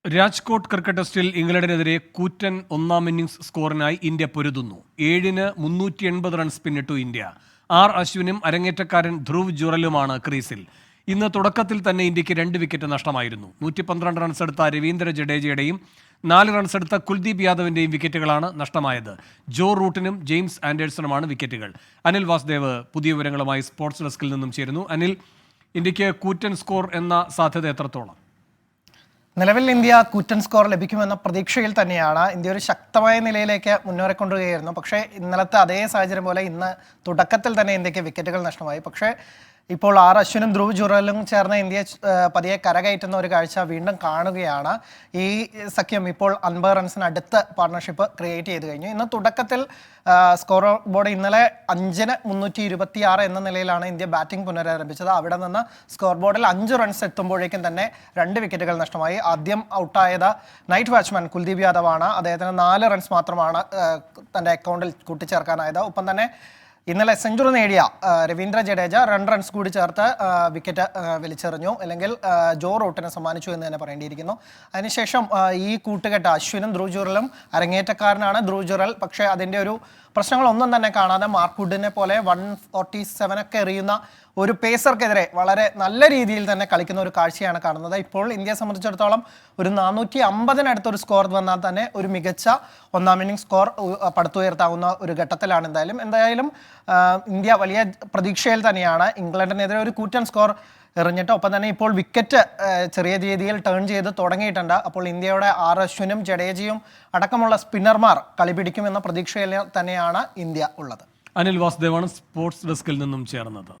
Rajkot cricket ടെസ്റ്റിൽ ഇംഗ്ലണ്ടിനെതിരെ കൂറ്റൻ ഒന്നാം ഇന്നിംഗ്സ് സ്കോറിനായി ഇന്ത്യ പൊരുതുന്നു. 7-ന് 380 റൺസ് പിന്നിട്ടു ഇന്ത്യ. അശ്വിനും അരങ്ങേറ്റക്കാരൻ ധ്രുവ് ജുറലുമാണ് ക്രീസിൽ. ഇന്ന് തുടക്കത്തിൽ തന്നെ ഇന്ത്യക്ക് 2 വിക്കറ്റ് നഷ്ടമായിരുന്നു. 112 റൺസ് എടുത്ത രവീന്ദ്ര ജഡേജയുടെയും 4 റൺസ് എടുത്ത കുൽദീപ് യാദവിന്റെയും വിക്കറ്റുകളാണ് നഷ്ടമായത്. ജോ റൂട്ടിനും ജെയിംസ് ആൻഡേഴ്സണുമാണ് വിക്കറ്റുകൾ. അനിൽ വാസുദേവ് പുതിയ വിവരങ്ങളുമായി സ്പോർട്സ് ഡെസ്കിൽ നിന്നും ചേരുന്നു. അനിൽ, ഇന്ത്യക്ക് കൂറ്റൻ സ്കോർ എന്ന സാധ്യത എത്രത്തോളം? നിലവിൽ ഇന്ത്യ കൂറ്റൻ സ്കോർ ലഭിക്കുമെന്ന പ്രതീക്ഷയിൽ തന്നെയാണ്. ഇന്ത്യ ഒരു ശക്തമായ നിലയിലേക്ക് മുന്നേറിക്കൊണ്ടുകയായിരുന്നു. പക്ഷേ ഇന്നലത്തെ അതേ സാഹചര്യം പോലെ ഇന്ന് തുടക്കത്തിൽ തന്നെ ഇന്ത്യക്ക് വിക്കറ്റുകൾ നഷ്ടമായി. പക്ഷേ ഇപ്പോൾ അശ്വിനും ധ്രുവ് ജുറലും ചേർന്ന് ഇന്ത്യയെ പതിയെ കരകയറ്റുന്ന ഒരു കാഴ്ച വീണ്ടും കാണുകയാണ്. ഈ സഖ്യം ഇപ്പോൾ 50 റൺസിന് അടുത്ത് പാർട്ണർഷിപ്പ് ക്രിയേറ്റ് ചെയ്ത് കഴിഞ്ഞു. ഇന്ന് തുടക്കത്തിൽ സ്കോർ ബോർഡ് ഇന്നലെ 5-ന് 326 എന്ന നിലയിലാണ് ഇന്ത്യ ബാറ്റിംഗ് പുനരാരംഭിച്ചത്. അവിടെ നിന്ന് സ്കോർ ബോർഡിൽ 5 റൺസ് എത്തുമ്പോഴേക്കും തന്നെ 2 വിക്കറ്റുകൾ നഷ്ടമായി. ആദ്യം ഔട്ടായത് നൈറ്റ് വാച്ച്മാൻ കുൽദീപ് യാദവാണ്. അദ്ദേഹത്തിന് 4 റൺസ് മാത്രമാണ് തൻ്റെ അക്കൗണ്ടിൽ കൂട്ടിച്ചേർക്കാനായത്. ഒപ്പം തന്നെ ഇന്നലെ സെഞ്ചുറി നേടിയ രവീന്ദ്ര ജഡേജ 2 റൺസ് കൂടി ചേർത്ത് വിക്കറ്റ് വലിച്ചെറിഞ്ഞു, അല്ലെങ്കിൽ ജോ റൂട്ടിനെ സമ്മാനിച്ചു എന്ന് തന്നെ പറയേണ്ടിയിരിക്കുന്നു. അതിനുശേഷം ഈ കൂട്ടുകെട്ട് അശ്വിനും ധ്രുവ് ജുറലും, അരങ്ങേറ്റക്കാരനാണ് ധ്രുവ് ജുറൽ. പക്ഷേ അതിൻ്റെ ഒരു പ്രശ്നങ്ങളൊന്നും തന്നെ കാണാതെ മാർക്ക് വുഡിനെ പോലെ 147 ഒക്കെ എറിയുന്ന ഒരു പേസർക്കെതിരെ വളരെ നല്ല രീതിയിൽ തന്നെ കളിക്കുന്ന ഒരു കാഴ്ചയാണ് കാണുന്നത്. ഇപ്പോൾ ഇന്ത്യയെ സംബന്ധിച്ചിടത്തോളം ഒരു 450-നടുത്തൊരു സ്കോർ വന്നാൽ തന്നെ ഒരു മികച്ച ഒന്നാം ഇന്നിംഗ്സ് സ്കോർ പടുത്തുയർത്താവുന്ന ഒരു ഘട്ടത്തിലാണ്. എന്തായാലും ഇന്ത്യ വലിയ പ്രതീക്ഷയിൽ തന്നെയാണ്. ഇംഗ്ലണ്ടിനെതിരെ ഒരു കൂറ്റൻ സ്കോർ എറിഞ്ഞിട്ട് ഒപ്പം തന്നെ ഇപ്പോൾ വിക്കറ്റ് ചെറിയ രീതിയിൽ ടേൺ ചെയ്ത് തുടങ്ങിയിട്ടുണ്ട്. അപ്പോൾ ഇന്ത്യയുടെ അശ്വിനും ജഡേജയും അടക്കമുള്ള സ്പിന്നർമാർ കളി പിടിക്കുമെന്ന പ്രതീക്ഷയിൽ തന്നെയാണ് ഇന്ത്യ ഉള്ളത്. അനിൽ വാസുദേവാണ് സ്പോർട്സ് ഡെസ്കിൽ നിന്നും ചേർന്നത്.